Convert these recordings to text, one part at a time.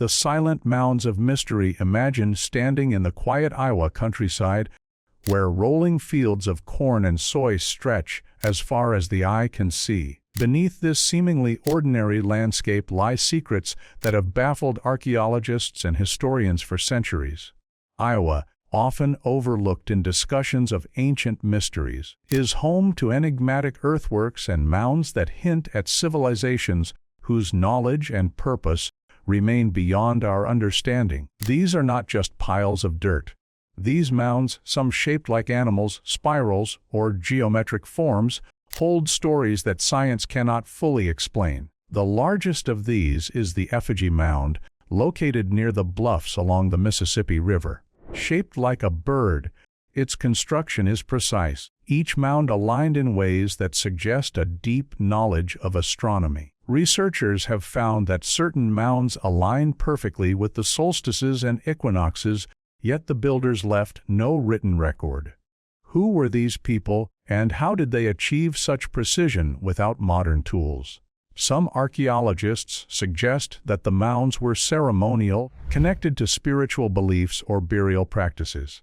The silent mounds of mystery. Imagine standing in the quiet Iowa countryside, where rolling fields of corn and soy stretch as far as the eye can see. Beneath this seemingly ordinary landscape lie secrets that have baffled archaeologists and historians for centuries. Iowa, often overlooked in discussions of ancient mysteries, is home to enigmatic earthworks and mounds that hint at civilizations whose knowledge and purpose remain beyond our understanding. These are not just piles of dirt. These mounds, some shaped like animals, spirals, or geometric forms, hold stories that science cannot fully explain. The largest of these is the Effigy Mound, located near the bluffs along the Mississippi River. Shaped like a bird, its construction is precise, each mound aligned in ways that suggest a deep knowledge of astronomy. Researchers have found that certain mounds align perfectly with the solstices and equinoxes, yet the builders left no written record. Who were these people, and how did they achieve such precision without modern tools? Some archaeologists suggest that the mounds were ceremonial, connected to spiritual beliefs or burial practices.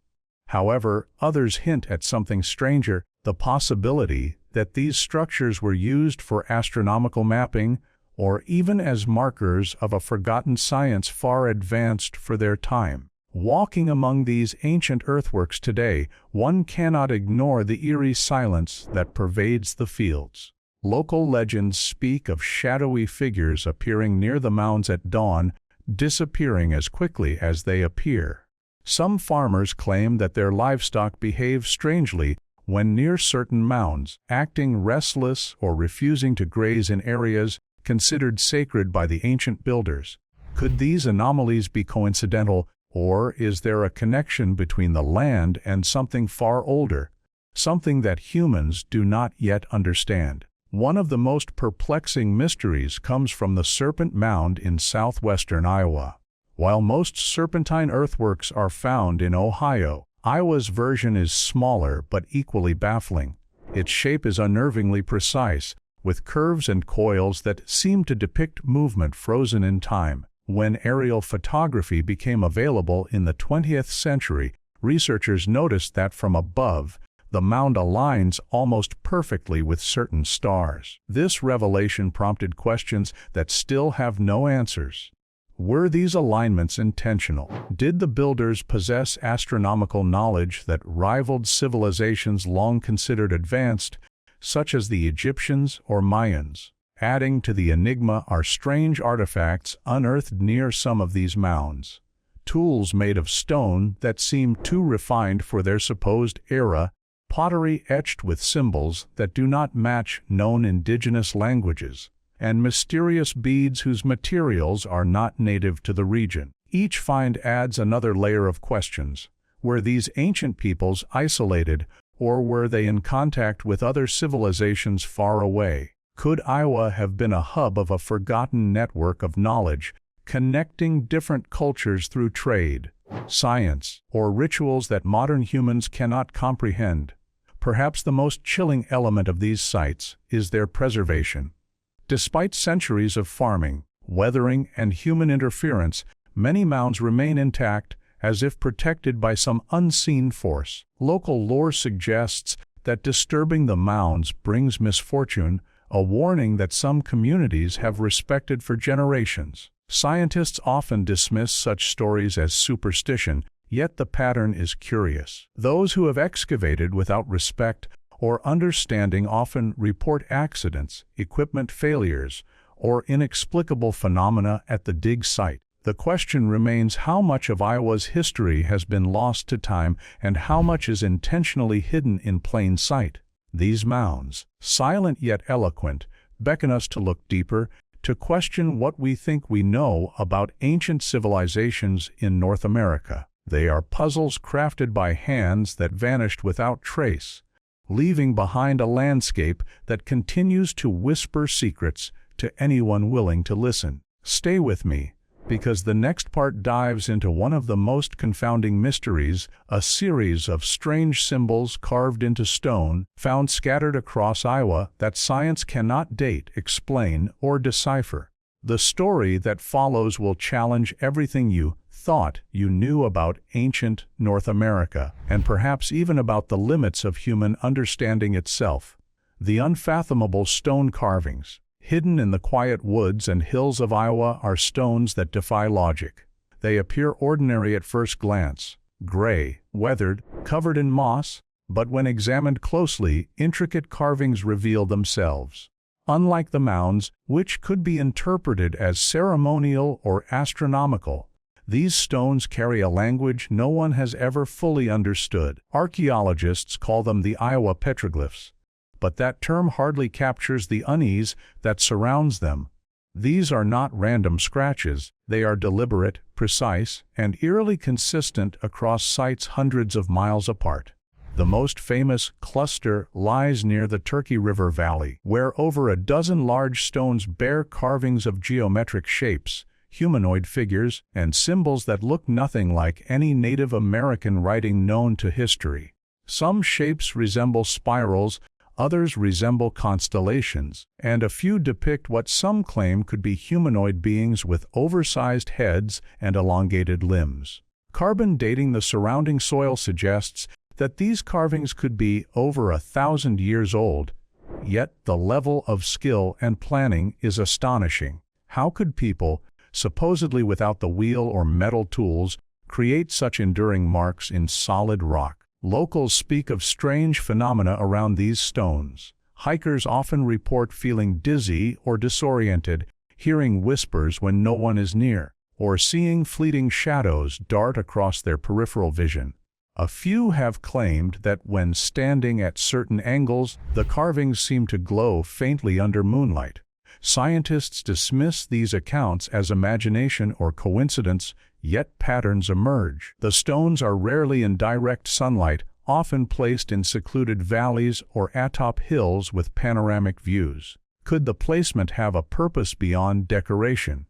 However, others hint at something stranger, the possibility that these structures were used for astronomical mapping or even as markers of a forgotten science far advanced for their time. Walking among these ancient earthworks today, one cannot ignore the eerie silence that pervades the fields. Local legends speak of shadowy figures appearing near the mounds at dawn, disappearing as quickly as they appear. Some farmers claim that their livestock behave strangely when near certain mounds, acting restless or refusing to graze in areas considered sacred by the ancient builders. Could these anomalies be coincidental, or is there a connection between the land and something far older, something that humans do not yet understand? One of the most perplexing mysteries comes from the Serpent Mound in southwestern Iowa. While most serpentine earthworks are found in Ohio, Iowa's version is smaller but equally baffling. Its shape is unnervingly precise, with curves and coils that seem to depict movement frozen in time. When aerial photography became available in the 20th century, researchers noticed that from above, the mound aligns almost perfectly with certain stars. This revelation prompted questions that still have no answers. Were these alignments intentional? Did the builders possess astronomical knowledge that rivaled civilizations long considered advanced, such as the Egyptians or Mayans? Adding to the enigma are strange artifacts unearthed near some of these mounds. Tools made of stone that seem too refined for their supposed era, pottery etched with symbols that do not match known indigenous languages, and mysterious beads whose materials are not native to the region. Each find adds another layer of questions. Were these ancient peoples isolated, or were they in contact with other civilizations far away? Could Iowa have been a hub of a forgotten network of knowledge, connecting different cultures through trade, science, or rituals that modern humans cannot comprehend? Perhaps the most chilling element of these sites is their preservation. Despite centuries of farming, weathering, and human interference, many mounds remain intact, as if protected by some unseen force. Local lore suggests that disturbing the mounds brings misfortune, a warning that some communities have respected for generations. Scientists often dismiss such stories as superstition, yet the pattern is curious. Those who have excavated without respect or understanding often report accidents, equipment failures, or inexplicable phenomena at the dig site. The question remains how much of Iowa's history has been lost to time and how much is intentionally hidden in plain sight. These mounds, silent yet eloquent, beckon us to look deeper, to question what we think we know about ancient civilizations in North America. They are puzzles crafted by hands that vanished without trace, leaving behind a landscape that continues to whisper secrets to anyone willing to listen. Stay with me, because the next part dives into one of the most confounding mysteries, a series of strange symbols carved into stone, found scattered across Iowa that science cannot date, explain, or decipher. The story that follows will challenge everything you thought you knew about ancient North America, and perhaps even about the limits of human understanding itself. The unfathomable stone carvings, hidden in the quiet woods and hills of Iowa, are stones that defy logic. They appear ordinary at first glance, gray, weathered, covered in moss, but when examined closely, intricate carvings reveal themselves. Unlike the mounds, which could be interpreted as ceremonial or astronomical, these stones carry a language no one has ever fully understood. Archaeologists call them the Iowa petroglyphs, but that term hardly captures the unease that surrounds them. These are not random scratches, they are deliberate, precise, and eerily consistent across sites hundreds of miles apart. The most famous cluster lies near the Turkey River Valley, where over a dozen large stones bear carvings of geometric shapes, humanoid figures, and symbols that look nothing like any Native American writing known to history. Some shapes resemble spirals, others resemble constellations, and a few depict what some claim could be humanoid beings with oversized heads and elongated limbs. Carbon dating the surrounding soil suggests that these carvings could be over 1,000 years old, yet the level of skill and planning is astonishing. How could people, supposedly without the wheel or metal tools, create such enduring marks in solid rock? Locals speak of strange phenomena around these stones. Hikers often report feeling dizzy or disoriented, hearing whispers when no one is near, or seeing fleeting shadows dart across their peripheral vision. A few have claimed that when standing at certain angles, the carvings seem to glow faintly under moonlight. Scientists dismiss these accounts as imagination or coincidence, yet patterns emerge. The stones are rarely in direct sunlight, often placed in secluded valleys or atop hills with panoramic views. Could the placement have a purpose beyond decoration?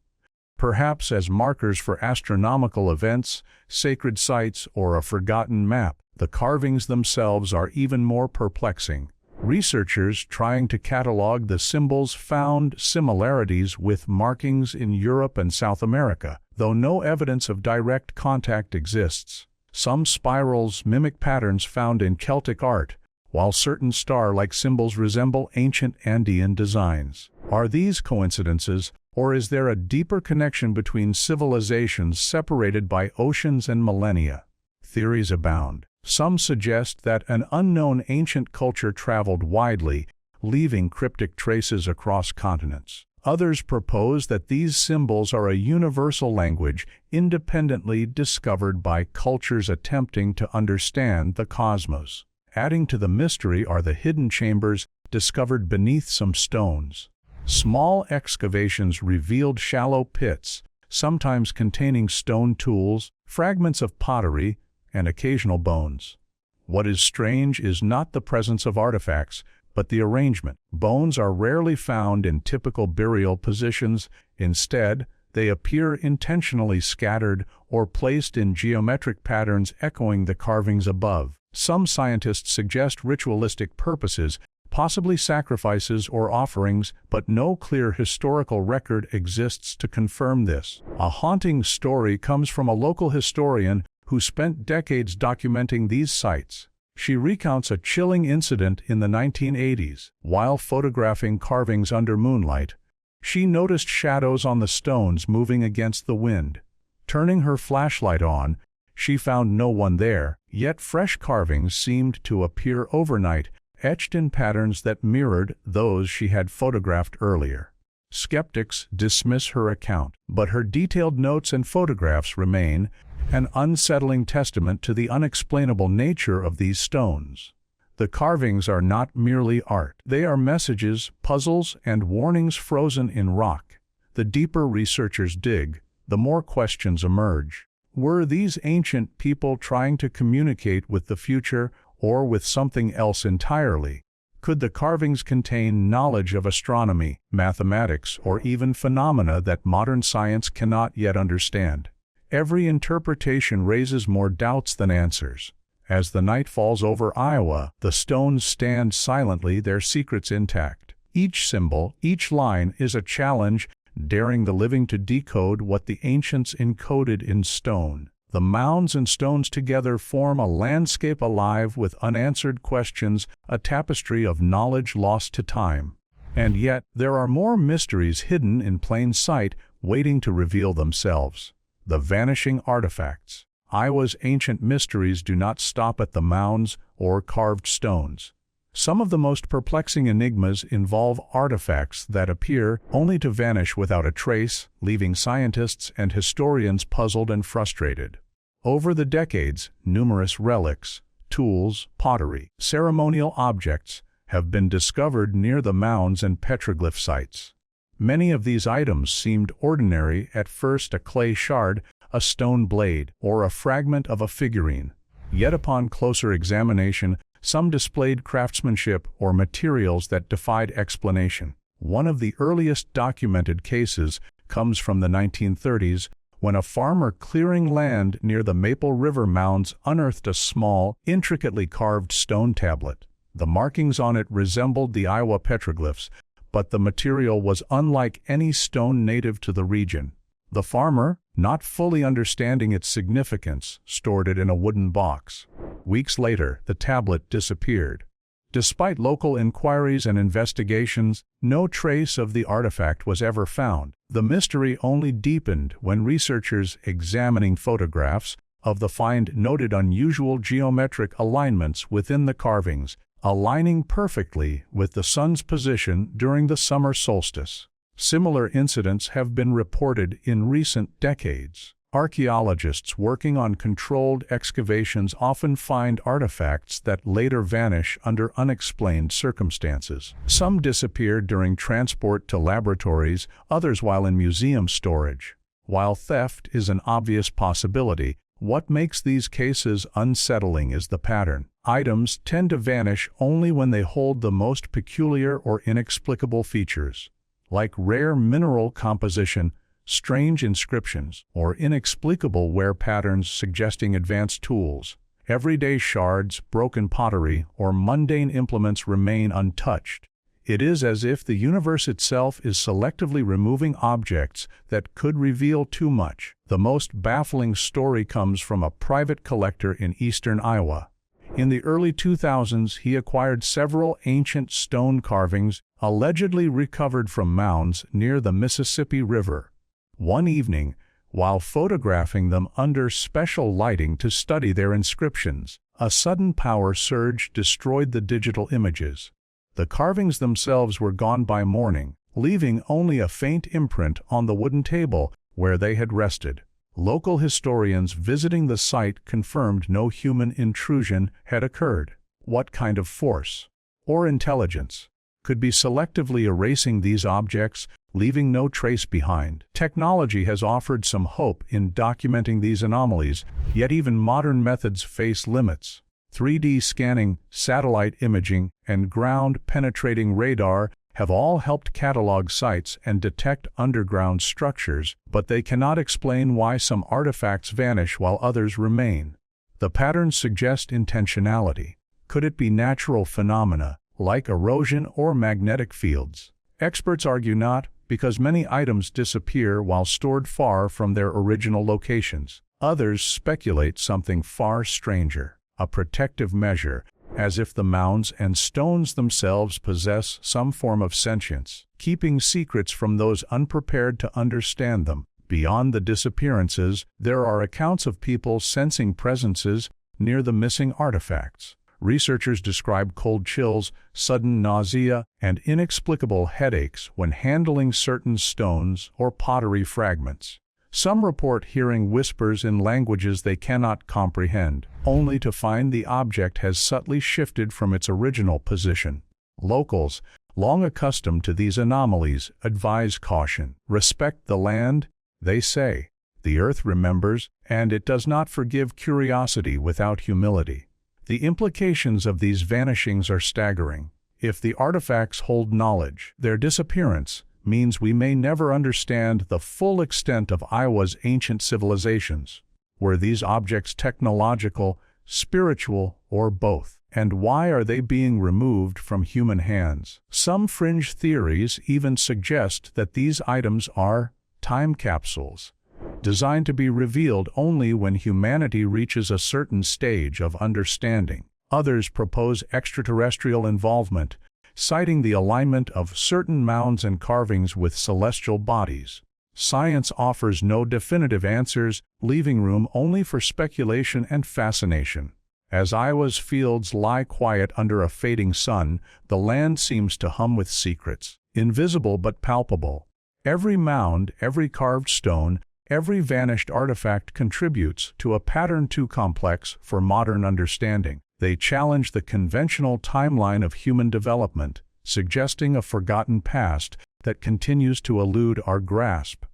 Perhaps as markers for astronomical events, sacred sites, or a forgotten map. The carvings themselves are even more perplexing. Researchers trying to catalog the symbols found similarities with markings in Europe and South America, though no evidence of direct contact exists. Some spirals mimic patterns found in Celtic art, while certain star-like symbols resemble ancient Andean designs. Are these coincidences, or is there a deeper connection between civilizations separated by oceans and millennia? Theories abound. Some suggest that an unknown ancient culture traveled widely, leaving cryptic traces across continents. Others propose that these symbols are a universal language independently discovered by cultures attempting to understand the cosmos. Adding to the mystery are the hidden chambers discovered beneath some stones. Small excavations revealed shallow pits, sometimes containing stone tools, fragments of pottery, and occasional bones. What is strange is not the presence of artifacts, but the arrangement. Bones are rarely found in typical burial positions. Instead, they appear intentionally scattered or placed in geometric patterns echoing the carvings above. Some scientists suggest ritualistic purposes, possibly sacrifices or offerings, but no clear historical record exists to confirm this. A haunting story comes from a local historian who spent decades documenting these sites. She recounts a chilling incident in the 1980s. While photographing carvings under moonlight, she noticed shadows on the stones moving against the wind. Turning her flashlight on, she found no one there, yet fresh carvings seemed to appear overnight, etched in patterns that mirrored those she had photographed earlier. Skeptics dismiss her account, but her detailed notes and photographs remain an unsettling testament to the unexplainable nature of these stones. The carvings are not merely art. They are messages, puzzles, and warnings frozen in rock. The deeper researchers dig, the more questions emerge. Were these ancient people trying to communicate with the future or with something else entirely? Could the carvings contain knowledge of astronomy, mathematics, or even phenomena that modern science cannot yet understand? Every interpretation raises more doubts than answers. As the night falls over Iowa, the stones stand silently, their secrets intact. Each symbol, each line is a challenge, daring the living to decode what the ancients encoded in stone. The mounds and stones together form a landscape alive with unanswered questions, a tapestry of knowledge lost to time. And yet, there are more mysteries hidden in plain sight, waiting to reveal themselves. The vanishing artifacts. Iowa's ancient mysteries do not stop at the mounds or carved stones. Some of the most perplexing enigmas involve artifacts that appear only to vanish without a trace, leaving scientists and historians puzzled and frustrated. Over the decades, numerous relics, tools, pottery, ceremonial objects have been discovered near the mounds and petroglyph sites. Many of these items seemed ordinary at first: a clay shard, a stone blade, or a fragment of a figurine. Yet upon closer examination, some displayed craftsmanship or materials that defied explanation. One of the earliest documented cases comes from the 1930s, when a farmer clearing land near the Maple River mounds unearthed a small, intricately carved stone tablet. The markings on it resembled the Iowa petroglyphs, but the material was unlike any stone native to the region. The farmer, not fully understanding its significance, stored it in a wooden box. Weeks later, the tablet disappeared. Despite local inquiries and investigations, no trace of the artifact was ever found. The mystery only deepened when researchers examining photographs of the find noted unusual geometric alignments within the carvings, aligning perfectly with the sun's position during the summer solstice. Similar incidents have been reported in recent decades. Archaeologists working on controlled excavations often find artifacts that later vanish under unexplained circumstances. Some disappear during transport to laboratories, others while in museum storage. While theft is an obvious possibility, what makes these cases unsettling is the pattern. Items tend to vanish only when they hold the most peculiar or inexplicable features, like rare mineral composition, strange inscriptions, or inexplicable wear patterns suggesting advanced tools. Everyday shards, broken pottery, or mundane implements remain untouched. It is as if the universe itself is selectively removing objects that could reveal too much. The most baffling story comes from a private collector in eastern Iowa. In the early 2000s, he acquired several ancient stone carvings allegedly recovered from mounds near the Mississippi River. One evening, while photographing them under special lighting to study their inscriptions, a sudden power surge destroyed the digital images. The carvings themselves were gone by morning, leaving only a faint imprint on the wooden table where they had rested. Local historians visiting the site confirmed no human intrusion had occurred. What kind of force or intelligence could be selectively erasing these objects, leaving no trace behind? Technology has offered some hope in documenting these anomalies, yet even modern methods face limits. 3D scanning, satellite imaging, and ground-penetrating radar have all helped catalog sites and detect underground structures, but they cannot explain why some artifacts vanish while others remain. The patterns suggest intentionality. Could it be natural phenomena, like erosion or magnetic fields? Experts argue not, because many items disappear while stored far from their original locations. Others speculate something far stranger, a protective measure, as if the mounds and stones themselves possess some form of sentience, keeping secrets from those unprepared to understand them. Beyond the disappearances, there are accounts of people sensing presences near the missing artifacts. Researchers describe cold chills, sudden nausea, and inexplicable headaches when handling certain stones or pottery fragments. Some report hearing whispers in languages they cannot comprehend, only to find the object has subtly shifted from its original position. Locals, long accustomed to these anomalies, advise caution. Respect the land, they say. The earth remembers, and it does not forgive curiosity without humility. The implications of these vanishings are staggering. If the artifacts hold knowledge, their disappearance means we may never understand the full extent of Iowa's ancient civilizations. Were these objects technological, spiritual, or both? And why are they being removed from human hands? Some fringe theories even suggest that these items are time capsules, designed to be revealed only when humanity reaches a certain stage of understanding. Others propose extraterrestrial involvement, citing the alignment of certain mounds and carvings with celestial bodies. Science offers no definitive answers, leaving room only for speculation and fascination. As Iowa's fields lie quiet under a fading sun, the land seems to hum with secrets, invisible but palpable. Every mound, every carved stone, every vanished artifact contributes to a pattern too complex for modern understanding. They challenge the conventional timeline of human development, suggesting a forgotten past that continues to elude our grasp.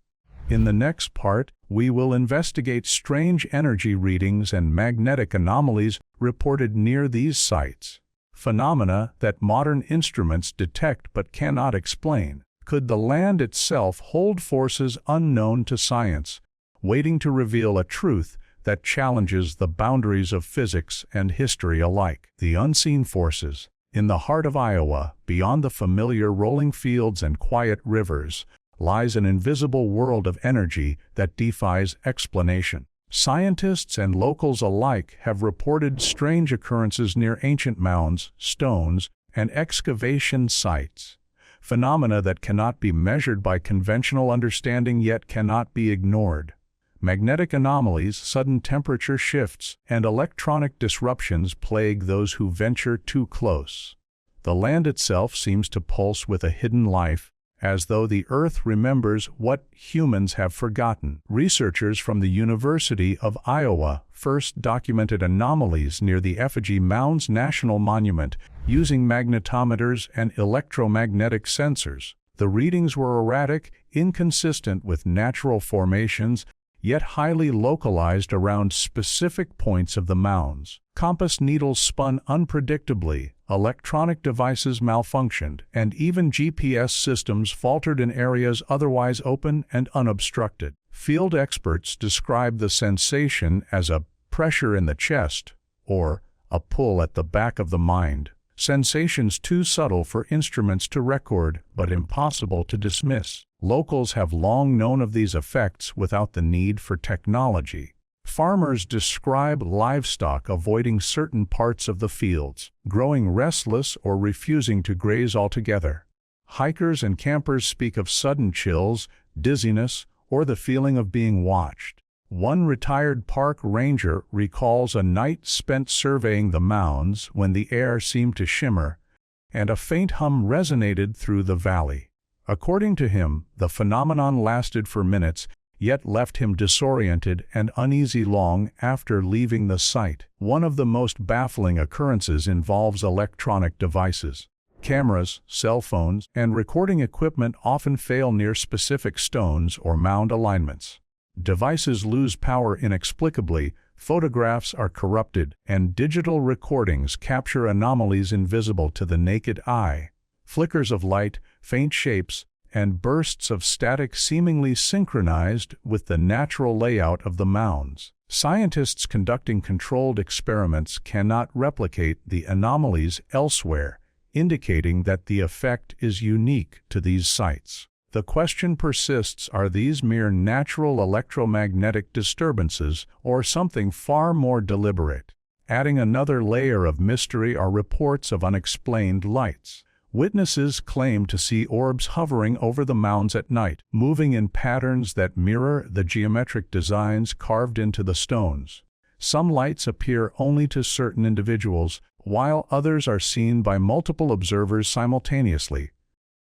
In the next part, we will investigate strange energy readings and magnetic anomalies reported near these sites, phenomena that modern instruments detect but cannot explain. Could the land itself hold forces unknown to science, waiting to reveal a truth that challenges the boundaries of physics and history alike? The unseen forces. In the heart of Iowa, beyond the familiar rolling fields and quiet rivers, lies an invisible world of energy that defies explanation. Scientists and locals alike have reported strange occurrences near ancient mounds, stones, and excavation sites, phenomena that cannot be measured by conventional understanding yet cannot be ignored. Magnetic anomalies, sudden temperature shifts, and electronic disruptions plague those who venture too close. The land itself seems to pulse with a hidden life, as though the earth remembers what humans have forgotten. Researchers from the University of Iowa first documented anomalies near the Effigy Mounds National Monument using magnetometers and electromagnetic sensors. The readings were erratic, inconsistent with natural formations, yet highly localized around specific points of the mounds. Compass needles spun unpredictably, electronic devices malfunctioned, and even GPS systems faltered in areas otherwise open and unobstructed. Field experts describe the sensation as a pressure in the chest or a pull at the back of the mind. Sensations too subtle for instruments to record, but impossible to dismiss. Locals have long known of these effects without the need for technology. Farmers describe livestock avoiding certain parts of the fields, growing restless or refusing to graze altogether. Hikers and campers speak of sudden chills, dizziness, or the feeling of being watched. One retired park ranger recalls a night spent surveying the mounds when the air seemed to shimmer, and a faint hum resonated through the valley. According to him, the phenomenon lasted for minutes, yet left him disoriented and uneasy long after leaving the site. One of the most baffling occurrences involves electronic devices. Cameras, cell phones, and recording equipment often fail near specific stones or mound alignments. Devices lose power inexplicably, photographs are corrupted, and digital recordings capture anomalies invisible to the naked eye. Flickers of light, faint shapes, and bursts of static seemingly synchronized with the natural layout of the mounds. Scientists conducting controlled experiments cannot replicate the anomalies elsewhere, indicating that the effect is unique to these sites. The question persists: are these mere natural electromagnetic disturbances or something far more deliberate? Adding another layer of mystery are reports of unexplained lights. Witnesses claim to see orbs hovering over the mounds at night, moving in patterns that mirror the geometric designs carved into the stones. Some lights appear only to certain individuals, while others are seen by multiple observers simultaneously.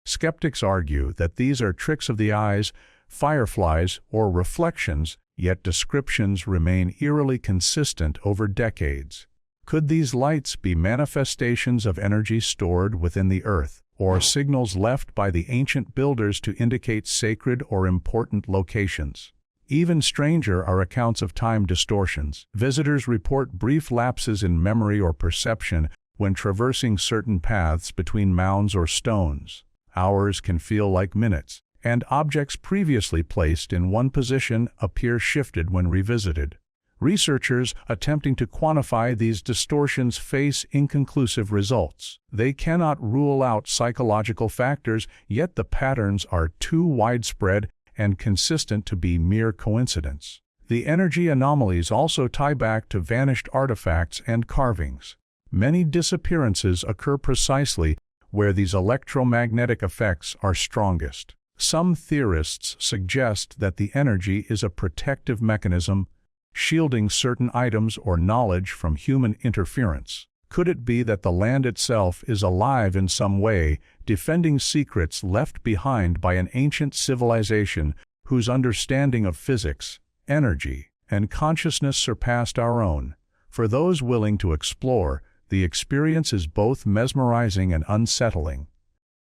Skeptics argue that these are tricks of the eyes, fireflies, or reflections, yet descriptions remain eerily consistent over decades. Could these lights be manifestations of energy stored within the earth, or signals left by the ancient builders to indicate sacred or important locations? Even stranger are accounts of time distortions. Visitors report brief lapses in memory or perception when traversing certain paths between mounds or stones. Hours can feel like minutes, and objects previously placed in one position appear shifted when revisited. Researchers attempting to quantify these distortions face inconclusive results. They cannot rule out psychological factors, yet the patterns are too widespread and consistent to be mere coincidence. The energy anomalies also tie back to vanished artifacts and carvings. Many disappearances occur precisely where these electromagnetic effects are strongest. Some theorists suggest that the energy is a protective mechanism, shielding certain items or knowledge from human interference. Could it be that the land itself is alive in some way, defending secrets left behind by an ancient civilization whose understanding of physics, energy, and consciousness surpassed our own? For those willing to explore, the experience is both mesmerizing and unsettling.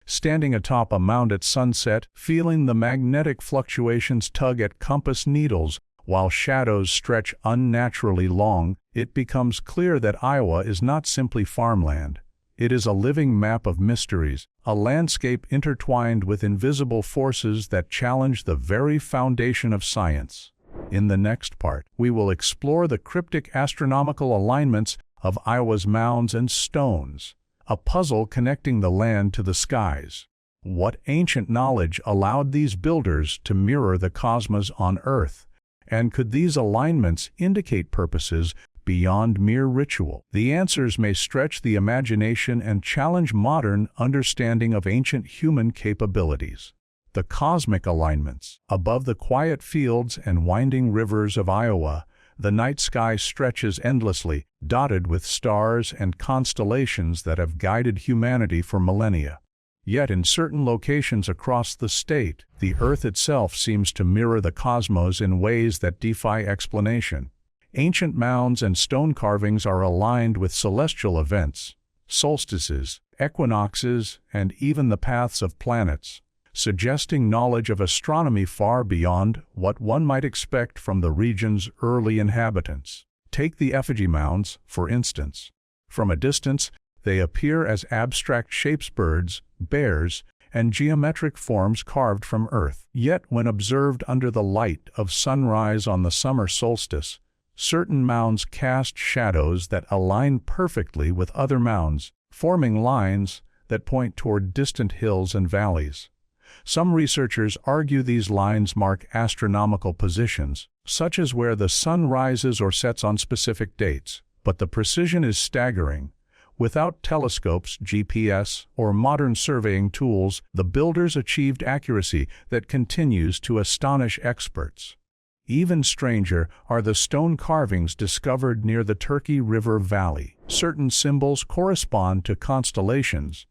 Standing atop a mound at sunset, feeling the magnetic fluctuations tug at compass needles while shadows stretch unnaturally long, it becomes clear that Iowa is not simply farmland. It is a living map of mysteries, a landscape intertwined with invisible forces that challenge the very foundation of science. In the next part, we will explore the cryptic astronomical alignments of Iowa's mounds and stones, a puzzle connecting the land to the skies. What ancient knowledge allowed these builders to mirror the cosmos on Earth? And could these alignments indicate purposes beyond mere ritual? The answers may stretch the imagination and challenge modern understanding of ancient human capabilities. The cosmic alignments. Above the quiet fields and winding rivers of Iowa, the night sky stretches endlessly, dotted with stars and constellations that have guided humanity for millennia. Yet in certain locations across the state, the Earth itself seems to mirror the cosmos in ways that defy explanation. Ancient mounds and stone carvings are aligned with celestial events, solstices, equinoxes, and even the paths of planets, suggesting knowledge of astronomy far beyond what one might expect from the region's early inhabitants. Take the Effigy Mounds, for instance. From a distance, they appear as abstract shapes: birds, bears, and geometric forms carved from earth. Yet when observed under the light of sunrise on the summer solstice, certain mounds cast shadows that align perfectly with other mounds, forming lines that point toward distant hills and valleys. Some researchers argue these lines mark astronomical positions, such as where the sun rises or sets on specific dates, but the precision is staggering. Without telescopes, GPS, or modern surveying tools, the builders achieved accuracy that continues to astonish experts. Even stranger are the stone carvings discovered near the Turkey River Valley. Certain symbols correspond to constellations,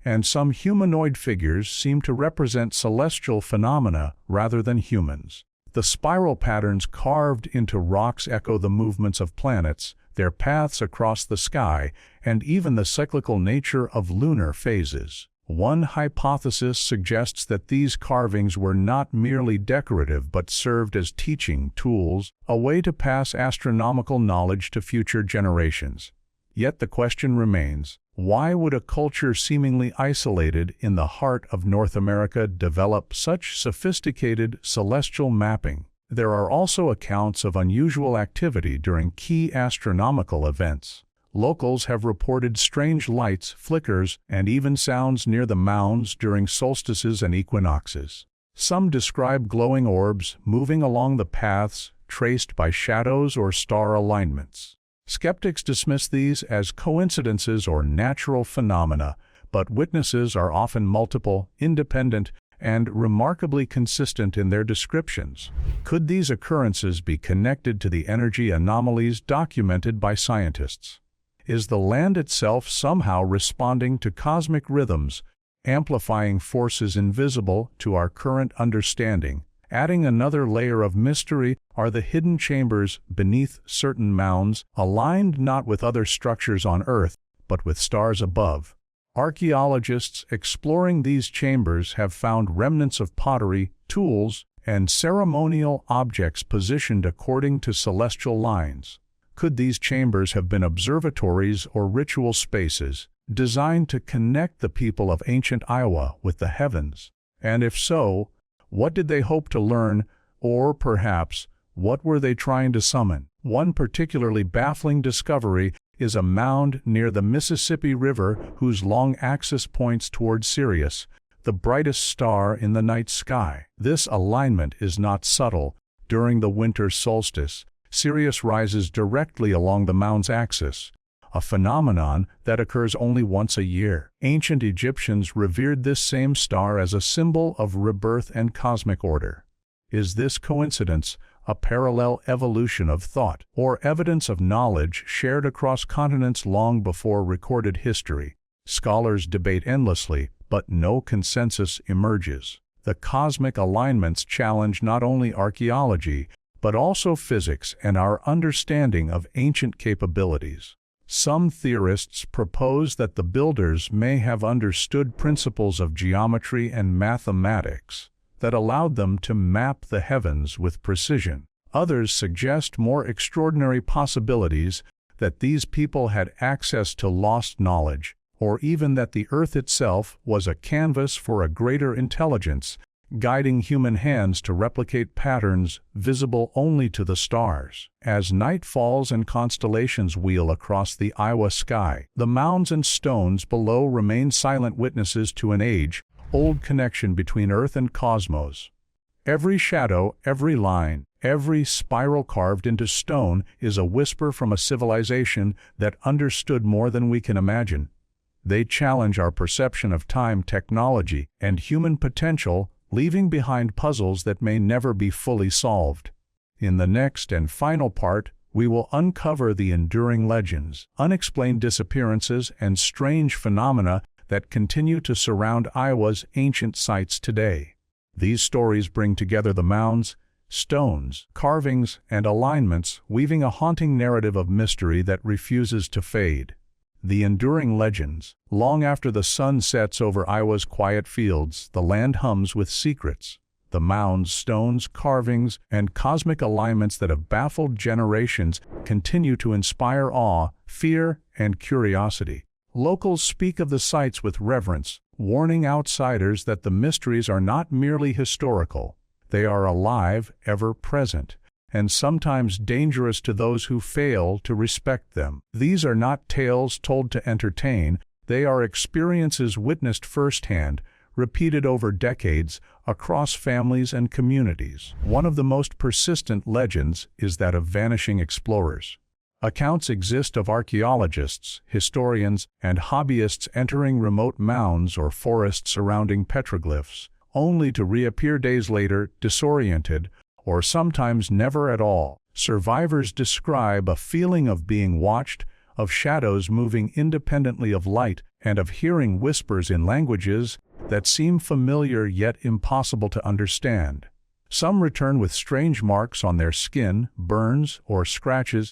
and some humanoid figures seem to represent celestial phenomena rather than humans. The spiral patterns carved into rocks echo the movements of planets, their paths across the sky, and even the cyclical nature of lunar phases. One hypothesis suggests that these carvings were not merely decorative but served as teaching tools, a way to pass astronomical knowledge to future generations. Yet the question remains, why would a culture seemingly isolated in the heart of North America develop such sophisticated celestial mapping? There are also accounts of unusual activity during key astronomical events. Locals have reported strange lights, flickers, and even sounds near the mounds during solstices and equinoxes. Some describe glowing orbs moving along the paths traced by shadows or star alignments. Skeptics dismiss these as coincidences or natural phenomena, but witnesses are often multiple, independent, and remarkably consistent in their descriptions. Could these occurrences be connected to the energy anomalies documented by scientists? Is the land itself somehow responding to cosmic rhythms, amplifying forces invisible to our current understanding? Adding another layer of mystery are the hidden chambers beneath certain mounds, aligned not with other structures on Earth, but with stars above. Archaeologists exploring these chambers have found remnants of pottery, tools, and ceremonial objects positioned according to celestial lines. Could these chambers have been observatories or ritual spaces, designed to connect the people of ancient Iowa with the heavens? And if so, what did they hope to learn, or perhaps, What were they trying to summon? One particularly baffling discovery is a mound near the Mississippi River whose long axis points toward Sirius, the brightest star in the night sky. This alignment is not subtle. During the winter solstice, Sirius rises directly along the mound's axis, a phenomenon that occurs only once a year. Ancient Egyptians revered this same star as a symbol of rebirth and cosmic order. Is this coincidence, a parallel evolution of thought, or evidence of knowledge shared across continents long before recorded history? Scholars debate endlessly, but no consensus emerges. The cosmic alignments challenge not only archaeology, but also physics and our understanding of ancient capabilities. Some theorists propose that the builders may have understood principles of geometry and mathematics that allowed them to map the heavens with precision. Others suggest more extraordinary possibilities, that these people had access to lost knowledge, or even that the earth itself was a canvas for a greater intelligence, guiding human hands to replicate patterns visible only to the stars. As night falls and constellations wheel across the Iowa sky, the mounds and stones below remain silent witnesses to an age-old connection between earth and cosmos. Every shadow, every line, every spiral carved into stone is a whisper from a civilization that understood more than we can imagine. They challenge our perception of time, technology, and human potential, leaving behind puzzles that may never be fully solved. In the next and final part, we will uncover the enduring legends, unexplained disappearances, and strange phenomena that continue to surround Iowa's ancient sites today. These stories bring together the mounds, stones, carvings, and alignments, weaving a haunting narrative of mystery that refuses to fade. The enduring legends. Long after the sun sets over Iowa's quiet fields, the land hums with secrets. The mounds, stones, carvings, and cosmic alignments that have baffled generations continue to inspire awe, fear, and curiosity. Locals speak of the sites with reverence, warning outsiders that the mysteries are not merely historical. They are alive, ever present, and sometimes dangerous to those who fail to respect them. These are not tales told to entertain, they are experiences witnessed firsthand, repeated over decades, across families and communities. One of the most persistent legends is that of vanishing explorers. Accounts exist of archaeologists, historians, and hobbyists entering remote mounds or forests surrounding petroglyphs, only to reappear days later, disoriented, or sometimes never at all. Survivors describe a feeling of being watched, of shadows moving independently of light, and of hearing whispers in languages that seem familiar yet impossible to understand. Some return with strange marks on their skin, burns, or scratches,